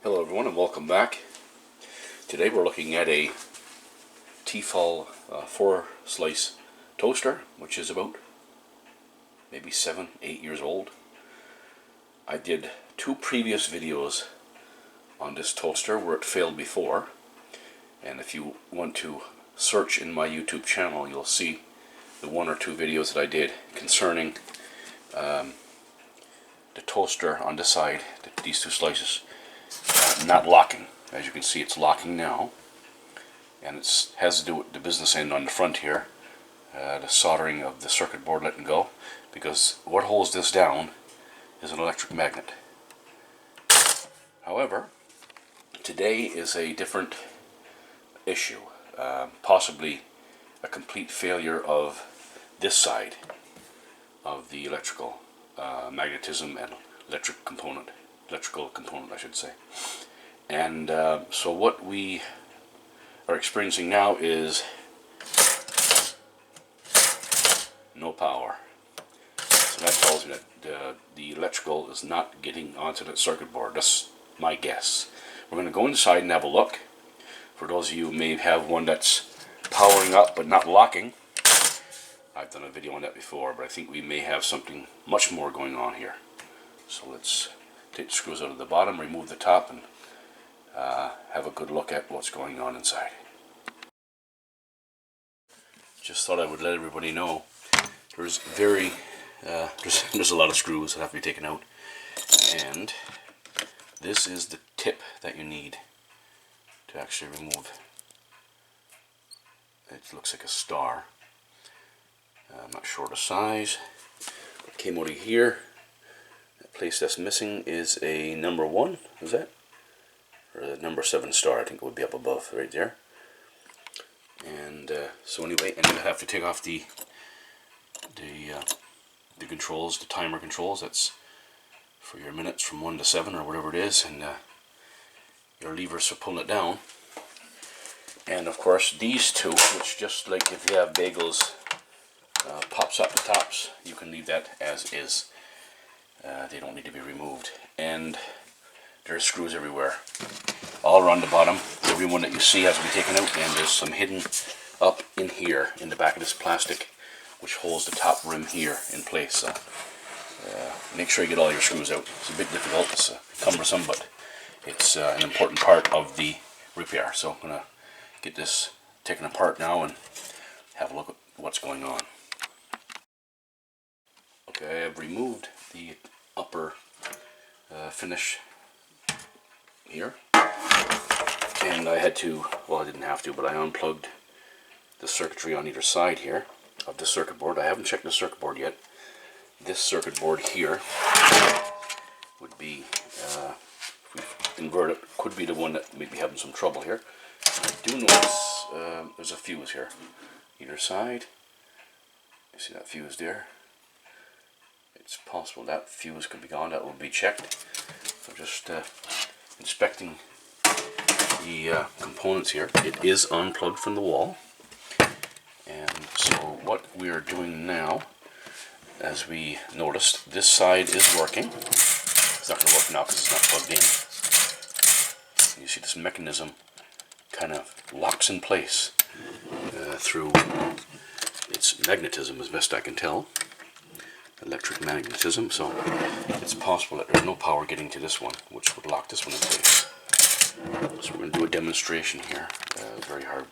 Hello everyone and welcome back. Today we're looking at a Tefal 4-slice toaster, which is about maybe 7-8 years old. I did 2 previous videos on this toaster where it failed before, and if you want to search in my YouTube channel you'll see the 1 or 2 videos that I did concerning the toaster on this side, these 2 slices, not locking. As you can see, it's locking now, and it has to do with the business end on the front here, the soldering of the circuit board letting go, because what holds this down is an electric magnet. However, today is a different issue, possibly a complete failure of this side of the electrical magnetism and electrical component I should say. And so what we are experiencing now is no power. So that tells me that the electrical is not getting onto the circuit board. That's my guess. We're going to go inside and have a look. For those of you who may have one that's powering up but not locking, I've done a video on that before, but I think we may have something much more going on here. So let's take the screws out of the bottom, remove the top, and have a good look at what's going on inside. Just thought I would let everybody know there's there's a lot of screws that have to be taken out, and this is the tip that you need to actually remove. It looks like a star. I'm not sure the size. It came out of here. The place that's missing is a number 1. Is that? Or a number 7 star. I think it would be up above, right there. And so anyway, and you have to take off the controls, the timer controls. That's for your minutes from 1 to 7 or whatever it is, and your levers for pulling it down. And of course these 2, which just like if you have bagels, pops up the tops, you can leave that as is. They don't need to be removed. And there's screws everywhere, all around the bottom. Every one that you see has to be taken out, and there's some hidden up in here in the back of this plastic, which holds the top rim here in place. So make sure you get all your screws out. It's a bit difficult, it's cumbersome, but it's an important part of the repair. So I'm going to get this taken apart now and have a look at what's going on. Okay, I've removed the upper finish here, and I had to, well, I didn't have to, but I unplugged the circuitry on either side here of the circuit board. I haven't checked the circuit board yet. This circuit board here would be, if we invert it, could be the one that may be having some trouble here. I do notice there's a fuse here, either side. You see that fuse there? It's possible that fuse could be gone. That will be checked. So just inspecting the components here. It is unplugged from the wall. And so what we are doing now, as we noticed, this side is working. It's not going to work now because it's not plugged in. You see this mechanism kind of locks in place through its magnetism, as best I can tell. Electric magnetism, so it's possible that there's no power getting to this one, which would lock this one in place. So we're going to do a demonstration here. Very hard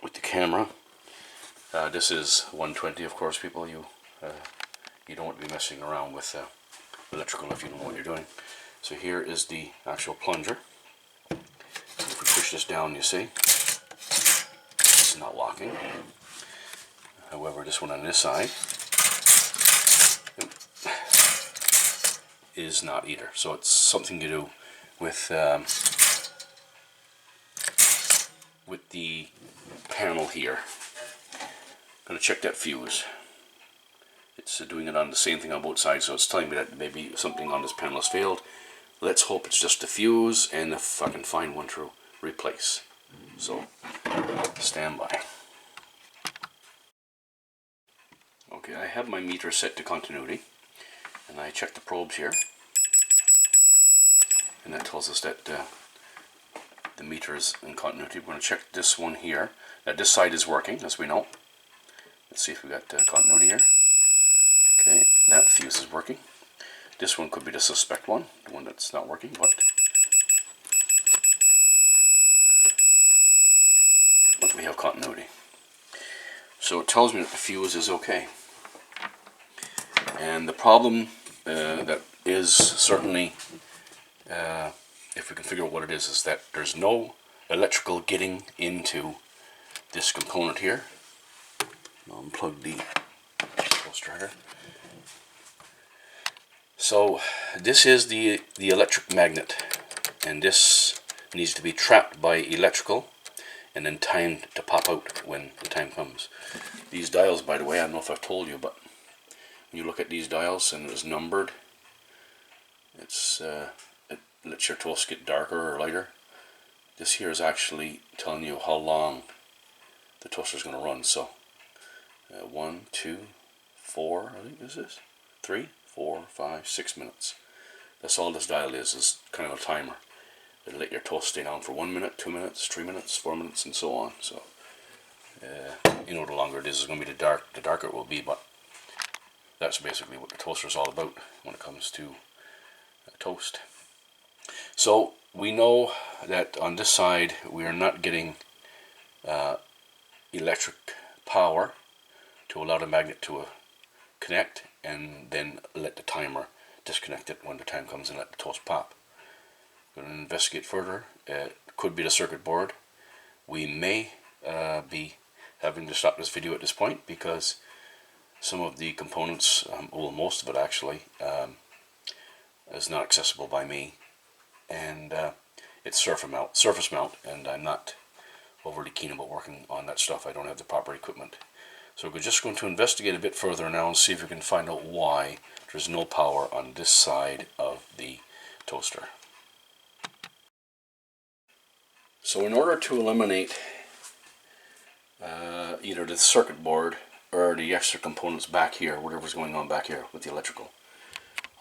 with the camera. This is 120, of course, people. You don't want to be messing around with electrical if you know what you're doing. So here is the actual plunger. If we push this down, you see it's not locking. However, this one on this side is not either. So it's something to do with the panel here. I'm going to check that fuse. It's doing it on the same thing on both sides, so it's telling me that maybe something on this panel has failed. Let's hope it's just the fuse, and if I can find one to replace. So, stand by. Okay, I have my meter set to continuity, and I checked the probes here. and that tells us that the meter is in continuity. We're going to check this one here. Now this side is working, as we know. Let's see if we got continuity here. Okay, that fuse is working. This one could be the suspect one, the one that's not working, but we have continuity. So it tells me that the fuse is okay. And the problem that is certainly, if we can figure out what it is that there's no electrical getting into this component here. I'll unplug the toaster here. So this is the electric magnet, and this needs to be trapped by electrical and then timed to pop out when the time comes. These dials, by the way, I don't know if I've told you, but when you look at these dials and it's numbered, it lets your toast get darker or lighter. This here is actually telling you how long the toaster is going to run. So 1, 2, 4, I think this is 3, 4, 5, 6 minutes. That's all this dial is kind of a timer. It'll let your toast stay down for 1 minute, 2 minutes, 3 minutes, 4 minutes, and so on. So you know, the longer it is going to be the darker it will be, but that's basically what the toaster is all about when it comes to toast. So we know that on this side we are not getting electric power to allow the magnet to connect and then let the timer disconnect it when the time comes and let the toast pop. We're going to investigate further. It could be the circuit board. We may be having to stop this video at this point because some of the components, well, most of it actually, is not accessible by me, and it's surface mount, and I'm not overly keen about working on that stuff. I don't have the proper equipment. So we're just going to investigate a bit further now and see if we can find out why there's no power on this side of the toaster. So in order to eliminate either the circuit board or the extra components back here, whatever's going on back here with the electrical,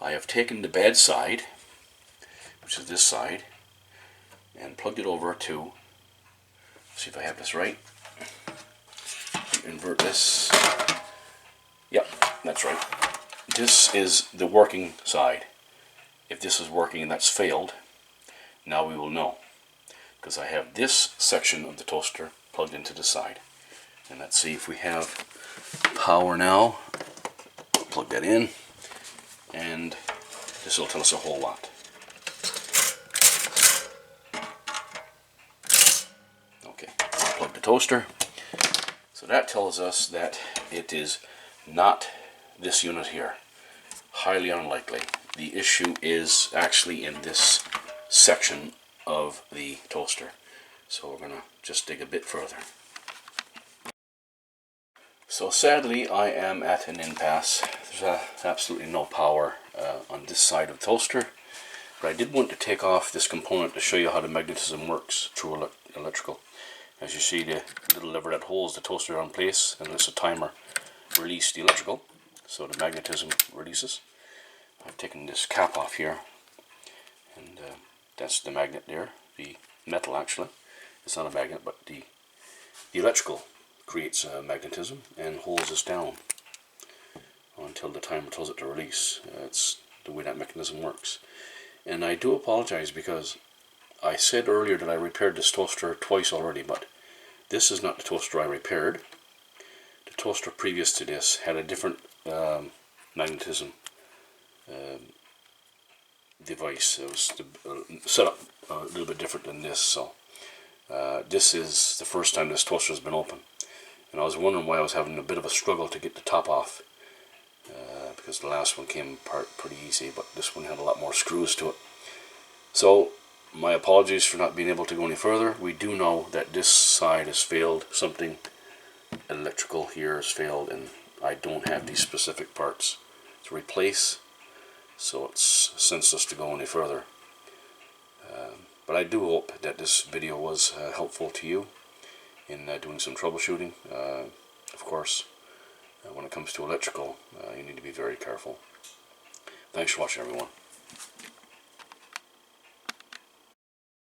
I have taken the bad side, which is this side, and plugged it over to, see if I have this right, invert this, yep, that's right. This is the working side. If this is working and that's failed, now we will know, because I have this section of the toaster plugged into the side. And let's see if we have power now. Plug that in, and this will tell us a whole lot. Okay, plug the toaster. So that tells us that it is not this unit here. Highly unlikely. The issue is actually in this section of the toaster. So we're going to just dig a bit further. So sadly, I am at an impasse. There's absolutely no power on this side of the toaster. But I did want to take off this component to show you how the magnetism works through electrical. As you see, the little lever that holds the toaster in place and lets the timer release the electrical, so the magnetism releases. I've taken this cap off here, and that's the magnet there, the metal actually. It's not a magnet, but the electrical creates magnetism and holds us down until the timer tells it to release. It's the way that mechanism works. And I do apologize because I said earlier that I repaired this toaster twice already, but this is not the toaster I repaired. The toaster previous to this had a different magnetism device. It was set up a little bit different than this, so this is the first time this toaster has been open. And I was wondering why I was having a bit of a struggle to get the top off, because the last one came apart pretty easy, but this one had a lot more screws to it. So my apologies for not being able to go any further. We do know that this side has failed. Something electrical here has failed, and I don't have these specific parts to replace, so it's senseless to go any further. But I do hope that this video was helpful to you in doing some troubleshooting. Of course, when it comes to electrical, you need to be very careful. Thanks for watching, everyone.